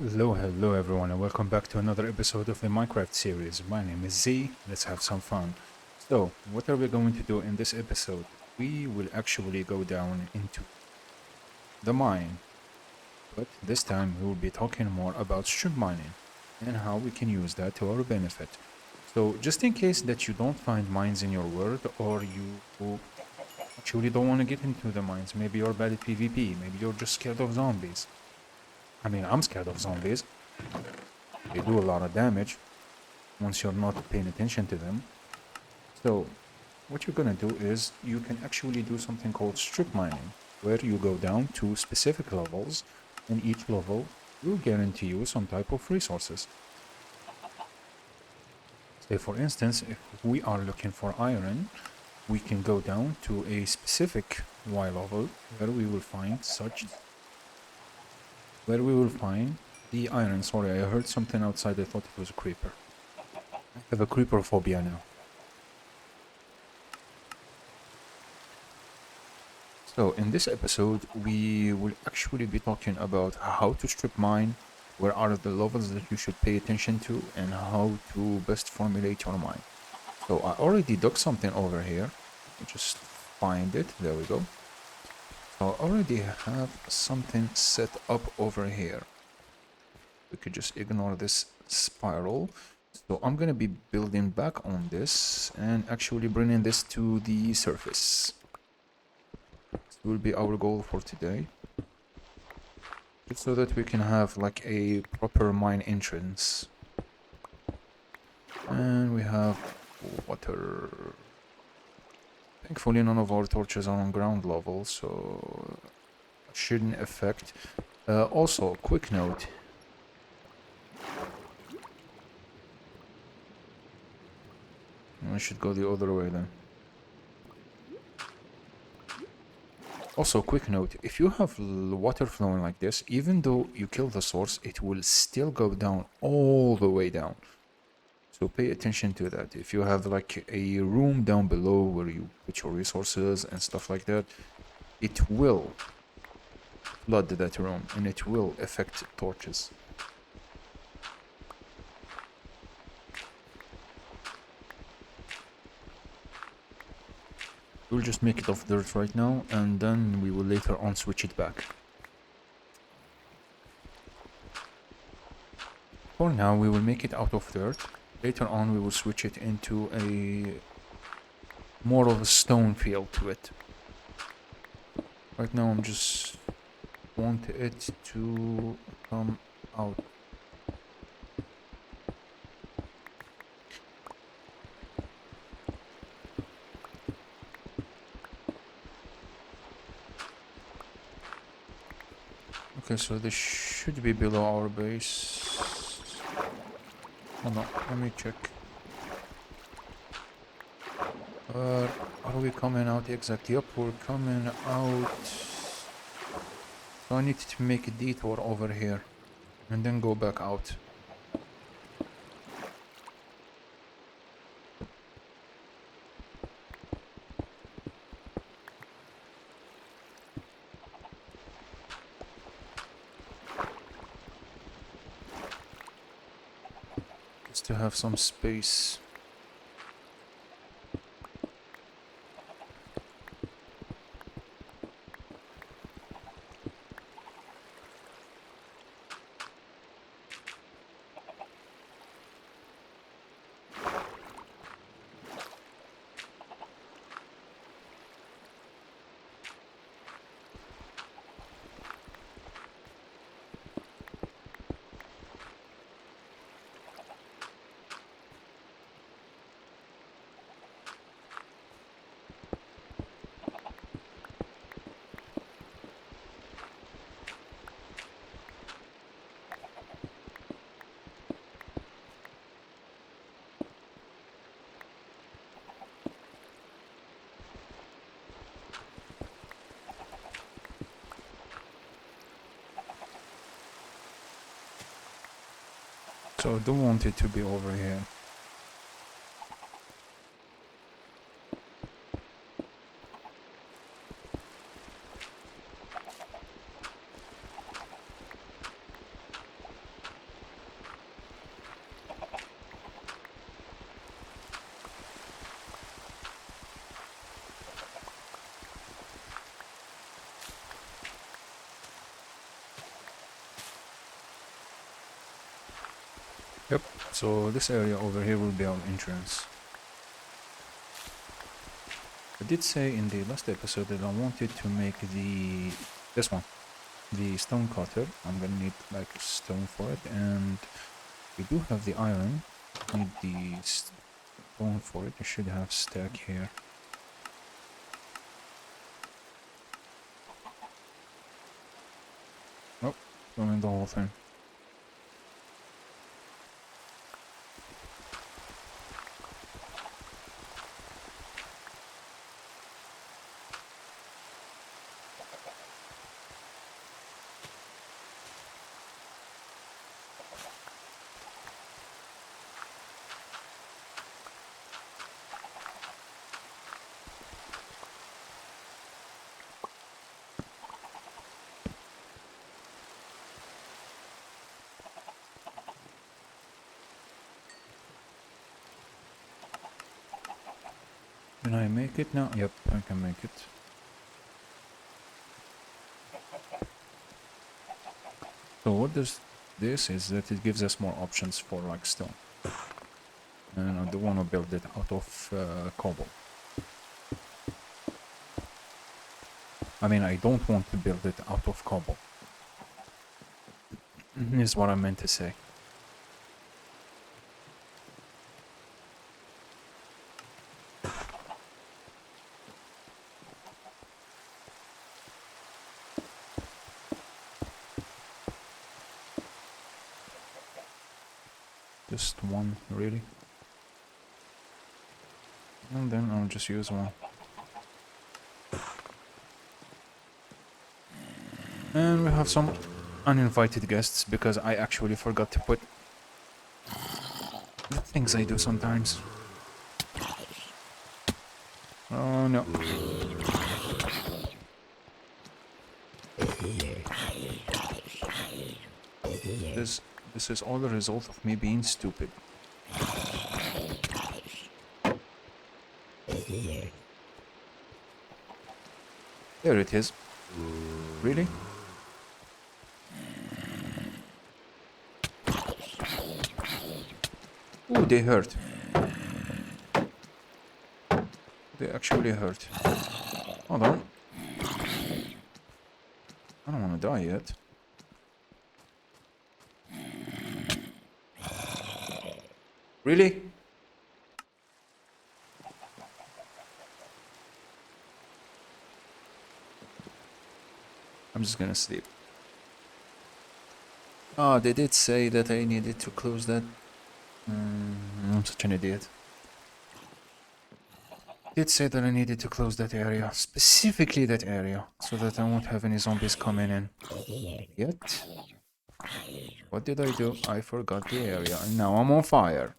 Hello everyone, and welcome back to another episode of the Minecraft series. My name is Z. Let's have some fun. So, what are we going to do in this episode? We will actually go down into the mine, but this time we will be talking more about strip mining and how we can use that to our benefit. So, just in case that you don't find mines in your world, or you actually don't want to get into the mines, maybe you're bad at PvP, maybe you're just scared of zombies. I mean, I'm scared of zombies. They do a lot of damage once you're not paying attention to them. So what you're gonna do is you can actually do something called strip mining, where you go down to specific levels, and each level will guarantee you some type of resources. Say for instance, if we are looking for iron, we can go down to a specific Y level where we will find the iron. Sorry, I heard something outside. I thought it was a creeper. I have a creeper phobia now. So in this episode, we will actually be talking about how to strip mine, where are the levels that you should pay attention to, and how to best formulate your mine. So I already dug something over here. Just find it. There we go. So I already have something set up over here. We could just ignore this spiral. So I'm gonna be building back on this and actually bringing this to the surface. This will be our goal for today, just so that we can have like a proper mine entrance. And we have water. Thankfully none of our torches are on ground level, so it shouldn't affect. Also, quick note. I should go the other way then. Also, quick note, if you have water flowing like this, even though you kill the source, it will still go down all the way down. So pay attention to that. If you have like a room down below where you put your resources and stuff like that, it will flood that room and it will affect torches. We'll just make it of dirt right now, and then we will later on switch it back. For now, we will make it out of dirt. Later on, we will switch it into a more of a stone feel to it. Right now, I'm just want it to come out. Okay, so this should be below our base. Hold on, let me check. Are we coming out exactly? Yep, we're coming out. So I need to make a detour over here and then go back out. Just to have some space. So I don't want it to be over here. Yep, so this area over here will be our entrance. I did say in the last episode that I wanted to make this one, the stone cutter. I'm gonna need like stone for it, and we do have the iron. Need the stone for it. I should have stack here. Nope, doing the whole thing. Can I make it now? Yep, I can make it. So what does this is that it gives us more options for like stone. And I don't want to build it out of cobble. I mean, I don't want to build it out of cobble. Is what I meant to say. Just one, really. And then I'll just use one. And we have some uninvited guests because I actually forgot to put the things I do sometimes. Oh no. This is all the result of me being stupid. There it is. Really? Ooh, they hurt. They actually hurt. Hold on. I don't want to die yet. Really? I'm just gonna sleep. Oh, they did say that I needed to close that. I'm such an idiot. Did say that I needed to close that area, specifically that area, so that I won't have any zombies coming in. Yet, what did I do? I forgot the area, and now I'm on fire.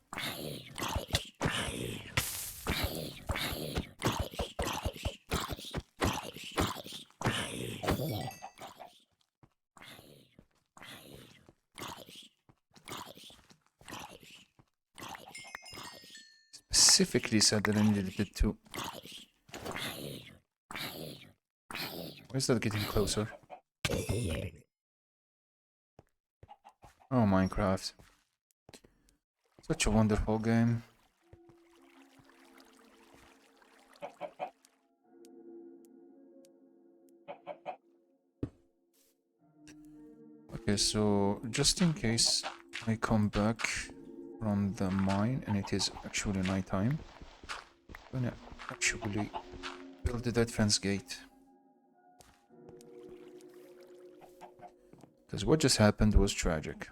Specifically said that I needed it to. Why is that getting closer? Oh, Minecraft. Such a wonderful game. Okay, so just in case I come back from the mine and it is actually nighttime, I'm gonna actually build that fence gate. Because what just happened was tragic.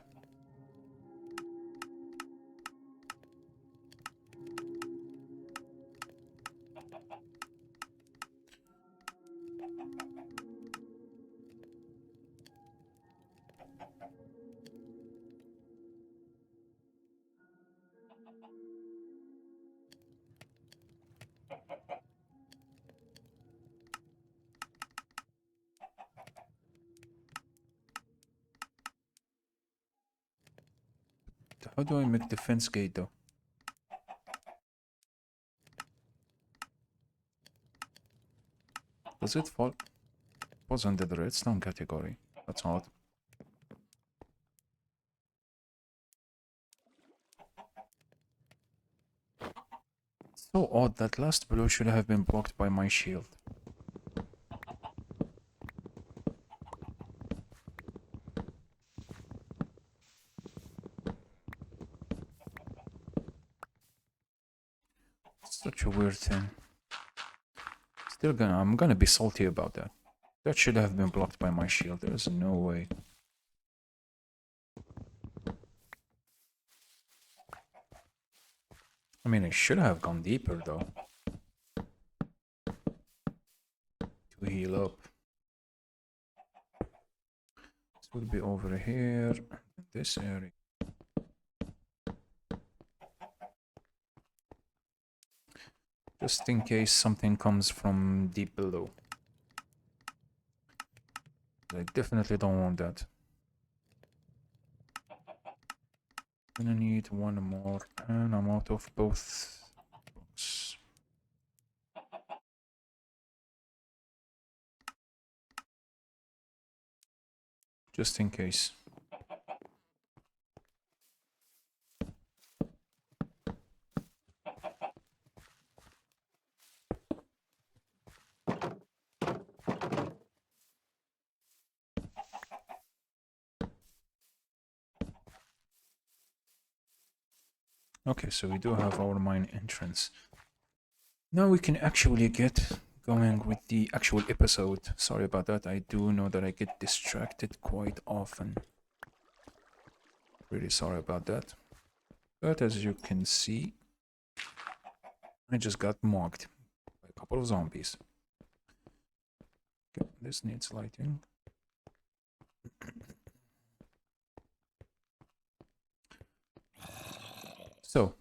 How do I make the fence gate though? Does it fall? Was under the redstone category. That's odd. So odd, that last blow should have been blocked by my shield. Such a weird thing. I'm gonna be salty about that. That should have been blocked by my shield. There's no way. I mean, it should have gone deeper though. To heal up. This would be over here, in this area. Just in case something comes from deep below. I definitely don't want that. Gonna need one more, and I'm out of both books. Just in case. Okay, so we do have our mine entrance. Now we can actually get going with the actual episode. Sorry about that. I do know that I get distracted quite often. Really sorry about that. But as you can see, I just got mocked by a couple of zombies. Okay, this needs lighting. So,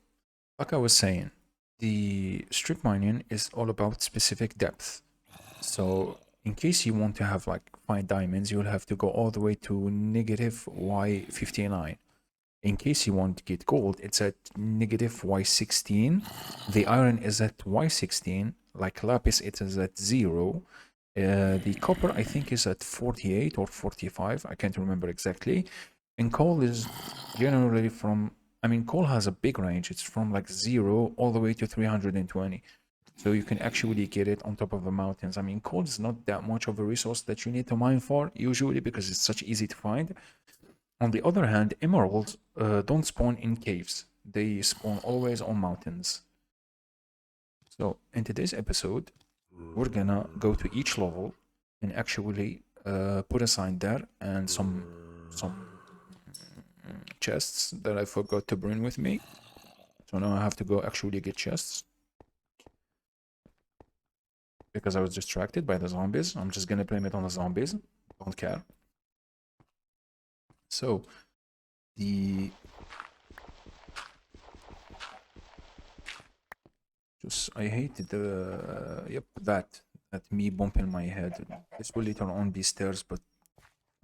like I was saying, the strip mining is all about specific depth. So, in case you want to have like 5 diamonds, you'll have to go all the way to negative Y59. In case you want to get gold, it's at negative Y16. The iron is at Y16. Like lapis, it is at 0. The copper, I think, is at 48 or 45. I can't remember exactly. And coal is generally from... I mean, coal has a big range. It's from like 0 all the way to 320. So you can actually get it on top of the mountains. I mean, coal is not that much of a resource that you need to mine for, usually, because it's such easy to find. On the other hand, emeralds don't spawn in caves. They spawn always on mountains. So in today's episode, we're gonna go to each level and actually put a sign there and some chests that I forgot to bring with me. So now I have to go actually get chests. Because I was distracted by the zombies. I'm just gonna blame it on the zombies. Don't care. So I hated that me bumping my head. This will later on be stairs, but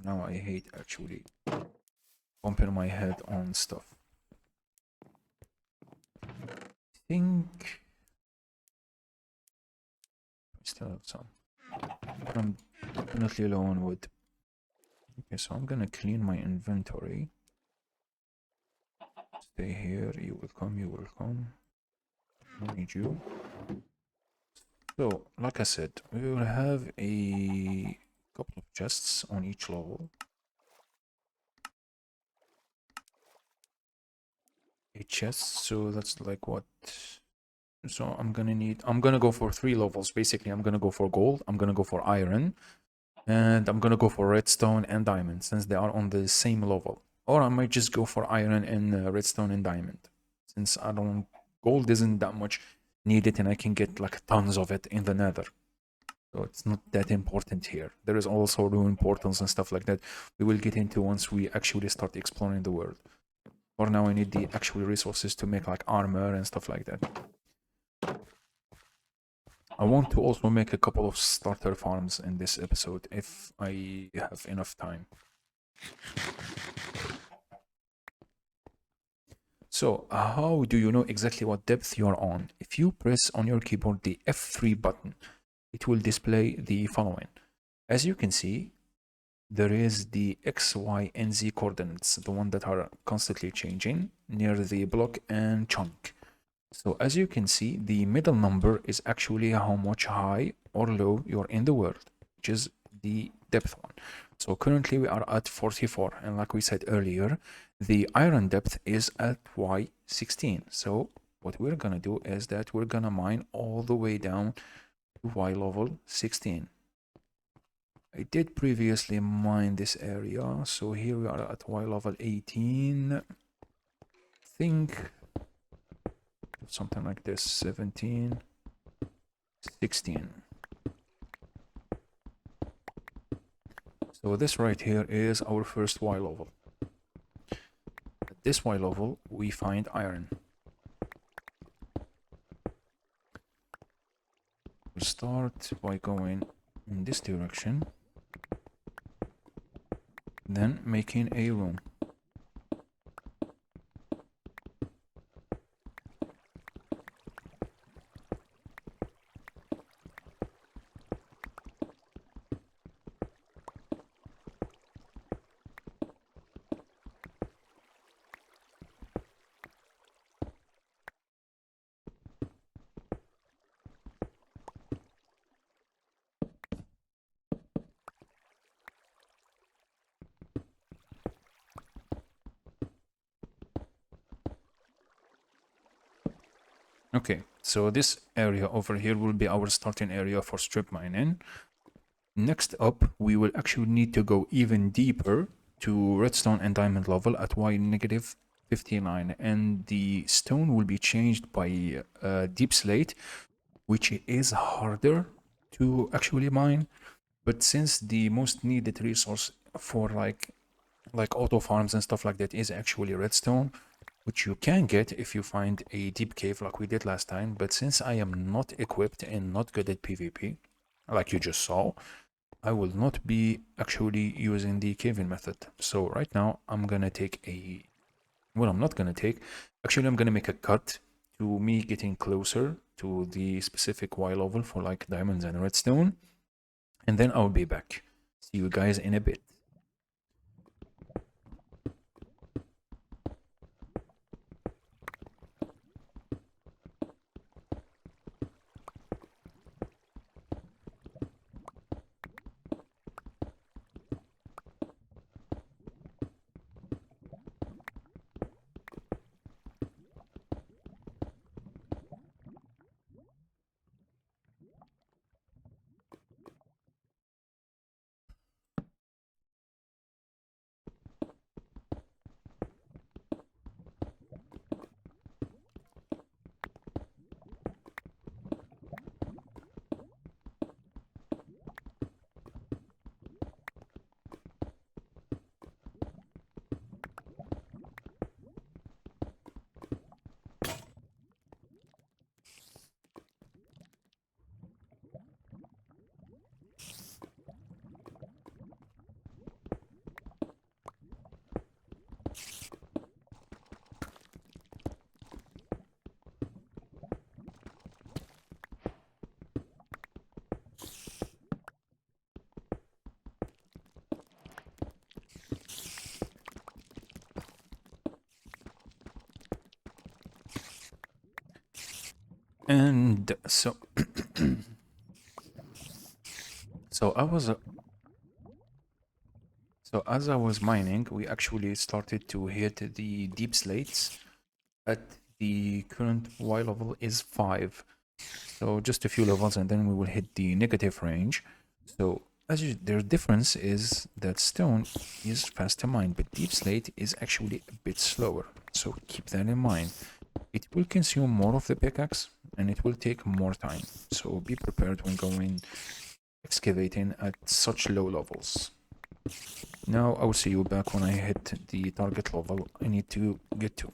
now I hate actually bumping my head on stuff. I think I still have some. I'm definitely low on wood. Okay, so I'm gonna clean my inventory. Stay here. You will come. You will come. I need you. So, like I said, we will have a couple of chests on each level. 8 chests, so that's like what? So I'm gonna go for 3 levels. Basically, I'm gonna go for gold, I'm gonna go for iron, and I'm gonna go for redstone and diamond, since they are on the same level. Or I might just go for iron and redstone and diamond, since gold isn't that much needed and I can get like tons of it in the nether. So it's not that important here. There is also rune portals and stuff like that we will get into once we actually start exploring the world. For now, I need the actual resources to make like armor and stuff like that. I want to also make a couple of starter farms in this episode if I have enough time. So, how do you know exactly what depth you are on? If you press on your keyboard the F3 button, it will display the following. As you can see, there is the X, Y, and Z coordinates, the one that are constantly changing near the block and chunk. So as you can see, the middle number is actually how much high or low you're in the world, which is the depth one. So currently we are at 44, and like we said earlier, the iron depth is at Y16. So what we're gonna do is that we're gonna mine all the way down to Y level 16. I did previously mine this area, so here we are at Y level 18. I think something like this, 17, 16. So this right here is our first Y level. At this Y level, we find iron. We'll start by going in this direction, then making a room. Okay, so this area over here will be our starting area for strip mining. Next up, we will actually need to go even deeper to redstone and diamond level at Y negative 59, and the stone will be changed by deep slate, which is harder to actually mine. But since the most needed resource for like auto farms and stuff like that is actually redstone, which you can get if you find a deep cave like we did last time. But since I am not equipped and not good at PvP, like you just saw, I will not be actually using the caving method. So right now I'm gonna take a, well, I'm not gonna take, actually I'm gonna make a cut to me getting closer to the specific Y level for like diamonds and redstone, and then I'll be back. See you guys in a bit. And so so I was so as I was mining, we actually started to hit the deep slates. At the current Y level is 5. So just a few levels and then we will hit the negative range. So as you, their difference is that stone is fast to mine, but deep slate is actually a bit slower. So keep that in mind. It will consume more of the pickaxe and it will take more time. So be prepared when going excavating at such low levels. Now I will see you back when I hit the target level I need to get to.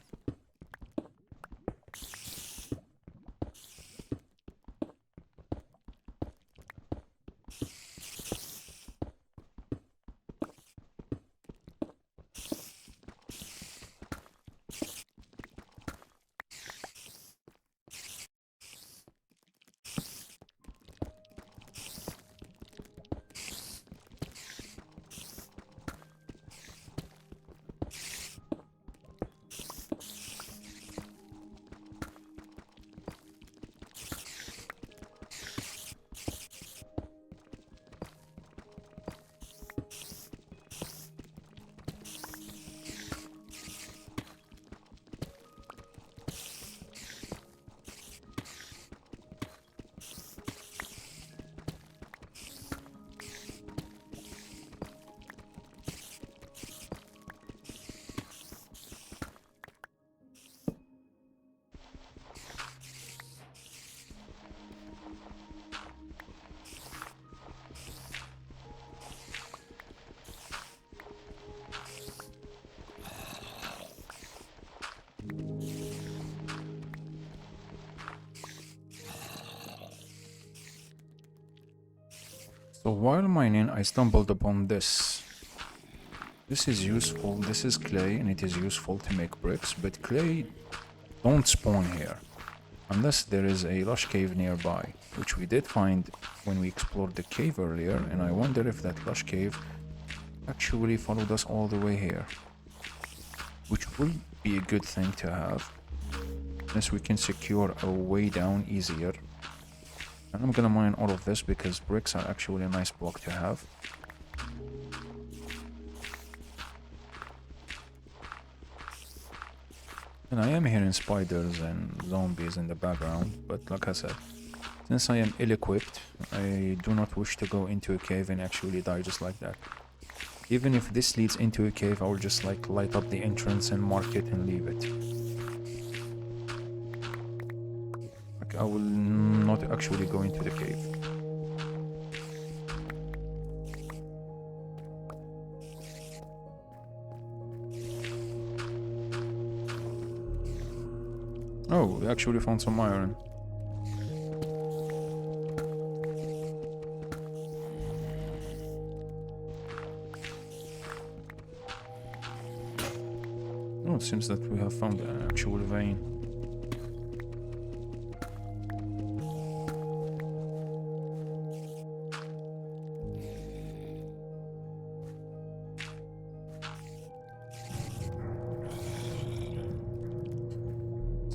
So while mining, I stumbled upon this. This is useful. This is clay, and it is useful to make bricks, but clay don't spawn here unless there is a lush cave nearby, which we did find when we explored the cave earlier, and I wonder if that lush cave actually followed us all the way here, which will be a good thing to have, since we can secure a way down easier. And I'm gonna mine all of this because bricks are actually a nice block to have. And I am hearing spiders and zombies in the background, but like I said, since I am ill-equipped, I do not wish to go into a cave and actually die just like that. Even if this leads into a cave, I will just like light up the entrance and mark it and leave it. Like, I will not actually go into the cave. Oh, we actually found some iron. Oh, it seems that we have found an actual vein.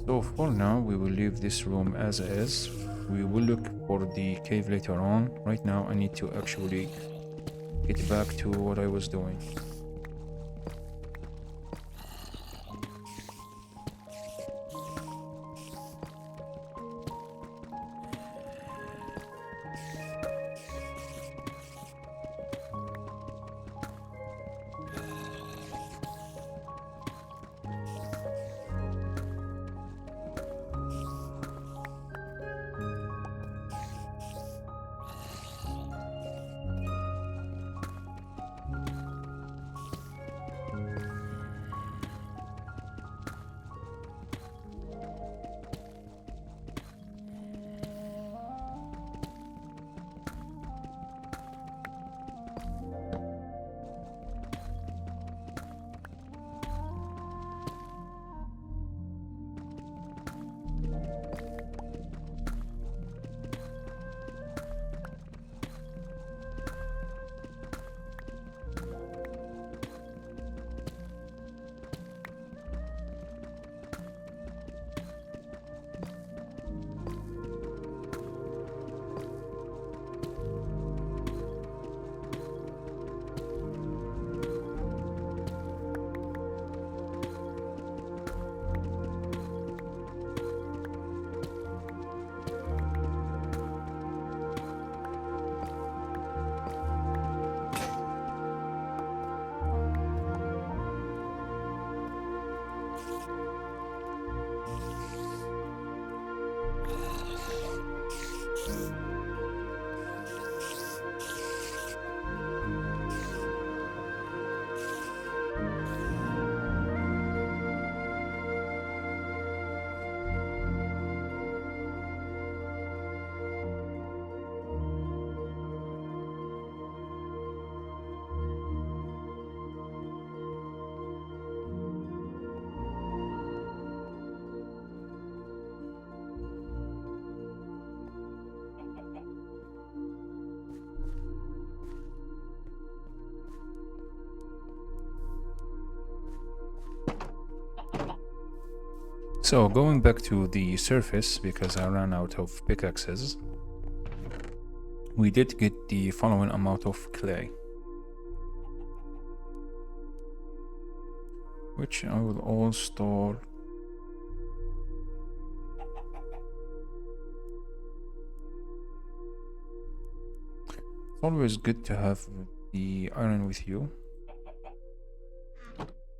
So for now, we will leave this room as is. We will look for the cave later on. Right now, I need to actually get back to what I was doing. So going back to the surface, because I ran out of pickaxes, we did get the following amount of clay, which I will all store. It's always good to have the iron with you.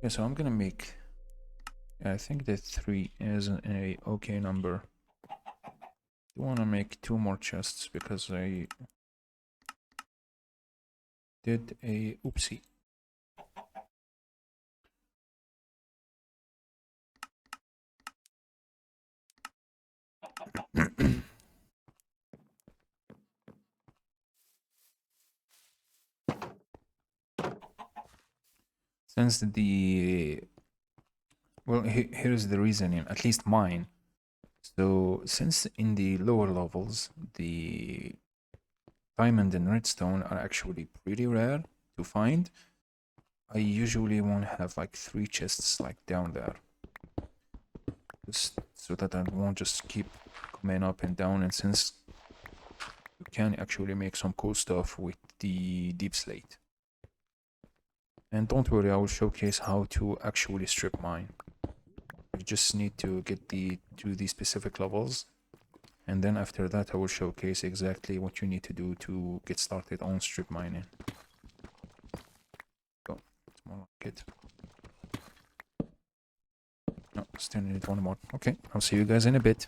Yeah, so I'm gonna make, I think that 3 is a okay number. I want to make 2 more chests because I did a oopsie. since the well, here's the reasoning, at least mine. So since in the lower levels the diamond and redstone are actually pretty rare to find, I usually won't have like 3 chests like down there, just so that I won't just keep coming up and down. And since you can actually make some cool stuff with the deep slate. And don't worry, I will showcase how to actually strip mine. You just need to get to the specific levels, and then after that I will showcase exactly what you need to do to get started on strip mining. So it's more like it. No, still need one more. Okay, I'll see you guys in a bit.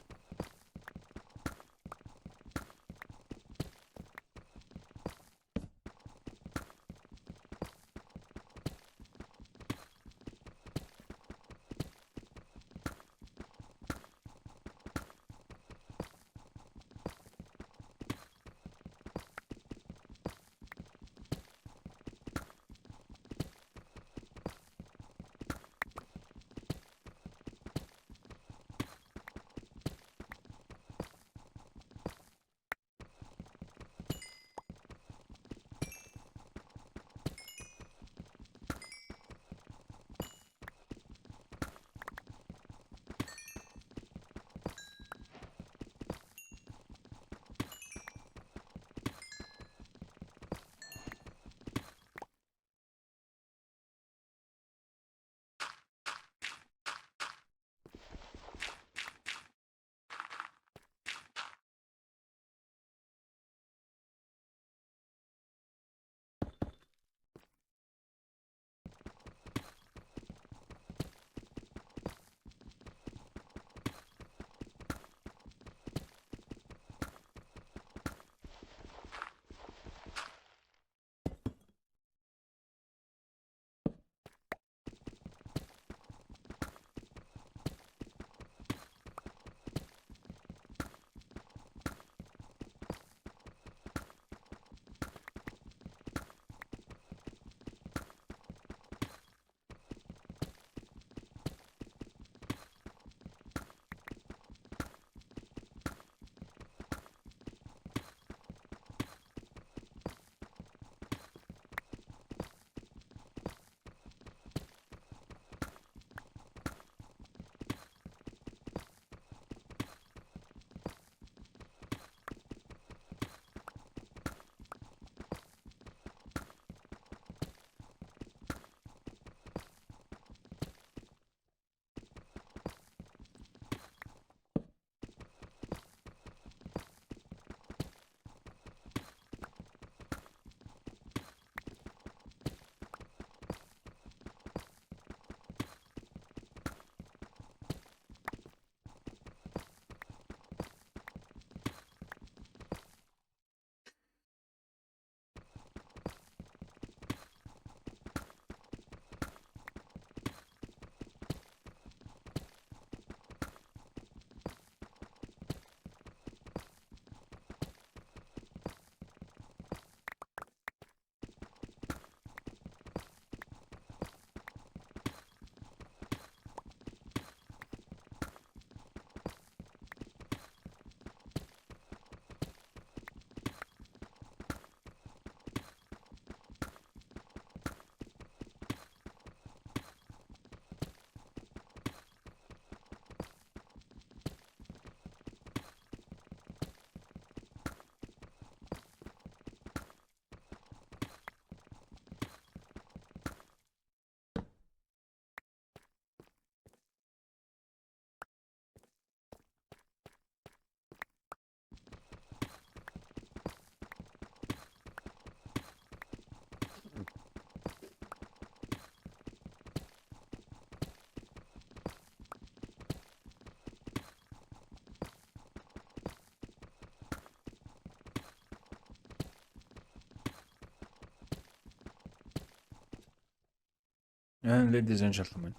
And ladies and gentlemen,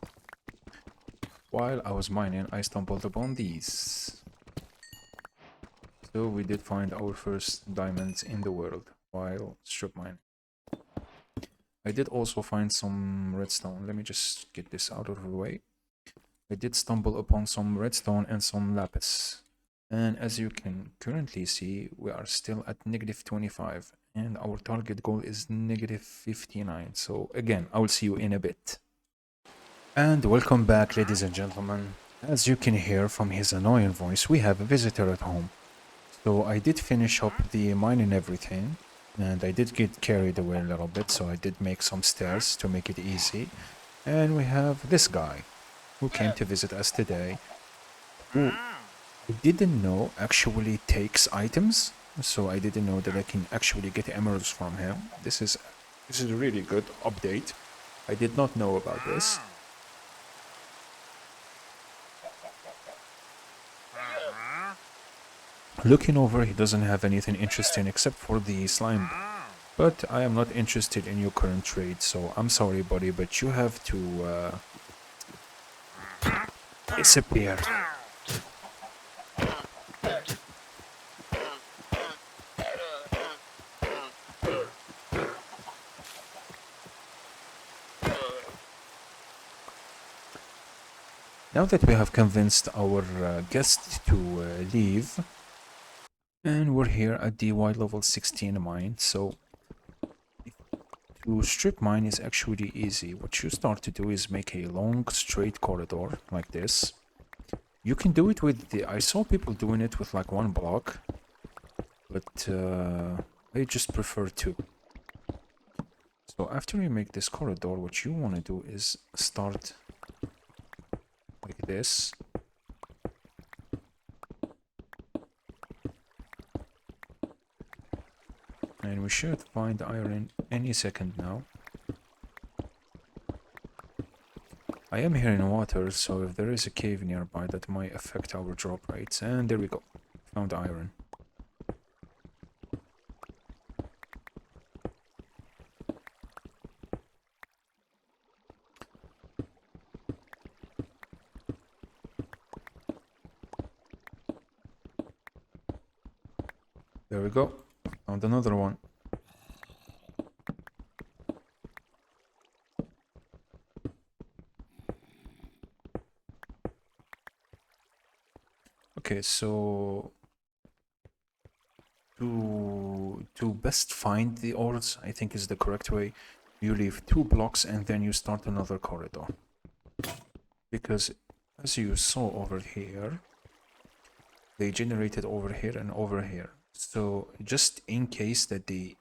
while I was mining, I stumbled upon these. So we did find our first diamonds in the world while strip mining. I did also find some redstone. Let me just get this out of the way. I did stumble upon some redstone and some lapis. And as you can currently see, we are still at -25 and our target goal is -59. So again, I will see you in a bit. And welcome back, ladies and gentlemen. As you can hear from his annoying voice, we have a visitor at home. So I did finish up the mine and everything, and I did get carried away a little bit, so I did make some stairs to make it easy. And we have this guy who came to visit us today, who I didn't know actually takes items, so I didn't know that I can actually get emeralds from him. This is a really good update. I did not know about this. Looking over, he doesn't have anything interesting except for the slime. But I am not interested in your current trade, so I'm sorry, buddy, but you have to disappear. Now that we have convinced our guest to leave, and we're here at the Y level 16 mine, so to strip mine is actually easy. What you start to do is make a long straight corridor like this. You can do it with I saw people doing it with like one block, but I just prefer two. So after you make this corridor, what you want to do is start like this. And we should find iron any second now. I am here in water, so if there is a cave nearby, that might affect our drop rates. And there we go. Found iron. There we go. Found another one. Okay, so to best find the ores, I think is the correct way. You leave 2 blocks and then you start another corridor. Because as you saw over here, they generated over here and over here. So just in case that they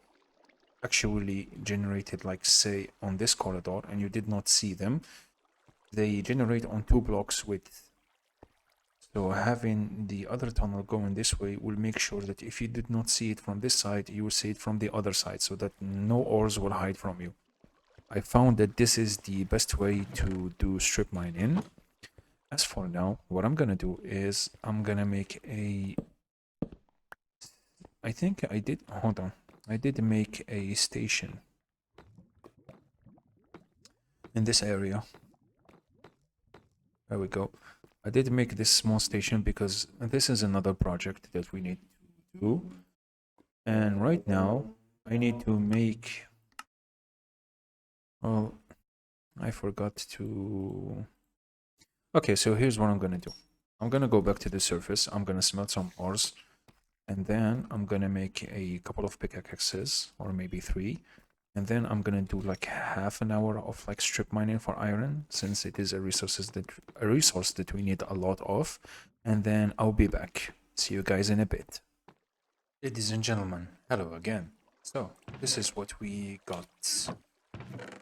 actually generated, like say on this corridor and you did not see them, they generate on 2 blocks width. So having the other tunnel going this way will make sure that if you did not see it from this side, you will see it from the other side, so that no ores will hide from you. I found that this is the best way to do strip mining. As for now, what I'm gonna do is I'm gonna make a... I think I did... Hold on. I did make a station in this area. There we go. I did make this small station because this is another project that we need to do. And right now, I need to make... Well, I forgot to... Okay, so here's what I'm gonna do. I'm gonna go back to the surface. I'm gonna smelt some ores. And then I'm gonna make a couple of pickaxes, or maybe 3. And then I'm gonna do like half an hour of like strip mining for iron, since it is a resource that we need a lot of. And then I'll be back. See you guys in a bit. Ladies and gentlemen, hello again. So this is what we got.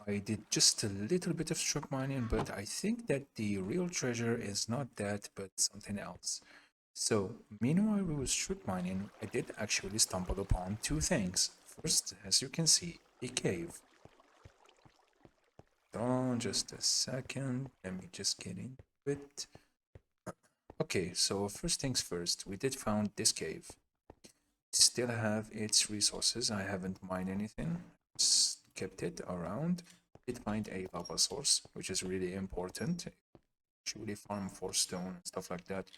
I did just a little bit of strip mining, but I think that the real treasure is not that, but something else. So, meanwhile we were strip mining, I did actually stumble upon 2 things. First, as you can see, a cave. Oh, just a second. Let me just get into it. Okay, so first things first, we did found this cave. Still have its resources. I haven't mined anything. Just kept it around. Did find a lava source, which is really important. Actually farm for stone and stuff like that.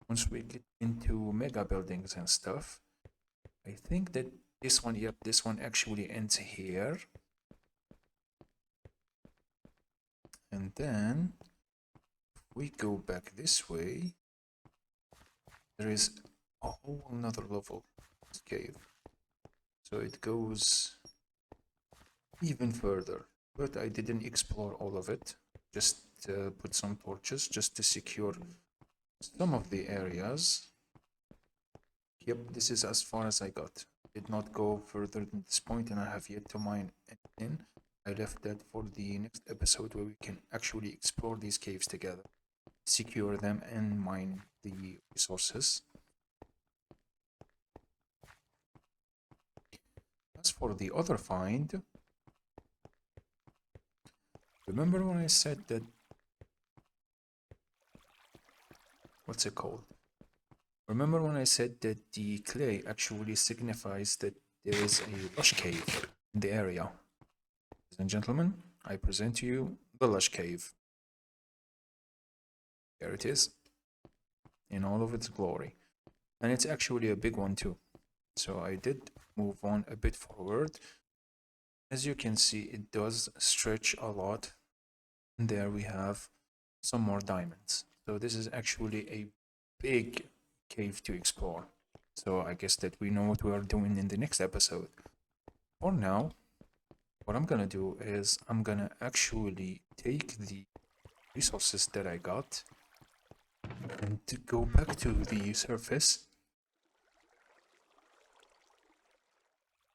Once we get into mega buildings and stuff, I think that this one, yep, this one actually ends here. And then we go back this way. There is a whole another level cave. So it goes even further. But I didn't explore all of it. Just put some torches just to secure some of the areas. Yep, this is as far as I got. Did not go further than this point, and I have yet to mine anything. I left that for the next episode where we can actually explore these caves together, secure them, and mine the resources. As for the other find, remember when I said that, what's it called? Remember when I said that the clay actually signifies that there is a lush cave in the area? Ladies and gentlemen, I present to you the lush cave. There it is, in all of its glory. And it's actually a big one too. So I did move on a bit forward. As you can see, it does stretch a lot. And there we have some more diamonds. So this is actually a big cave to explore. So I guess that we know what we are doing in the next episode. For now, what I'm gonna do is I'm gonna actually take the resources that I got and to go back to the surface.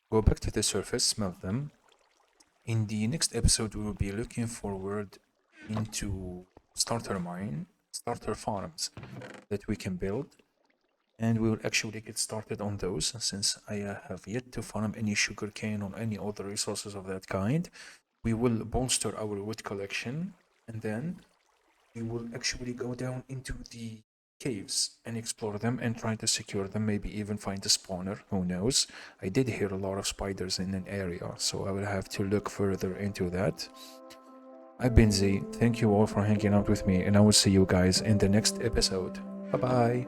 Go back to the surface, smell them. In the next episode, we will be looking forward into starter farms that we can build, and we will actually get started on those since I have yet to farm any sugarcane or any other resources of that kind. We will bolster our wood collection, and then we will actually go down into the caves and explore them and try to secure them, maybe even find a spawner, who knows. I did hear a lot of spiders in an area, so I will have to look further into that. I've been Z, thank you all for hanging out with me, and I will see you guys in the next episode. Bye bye.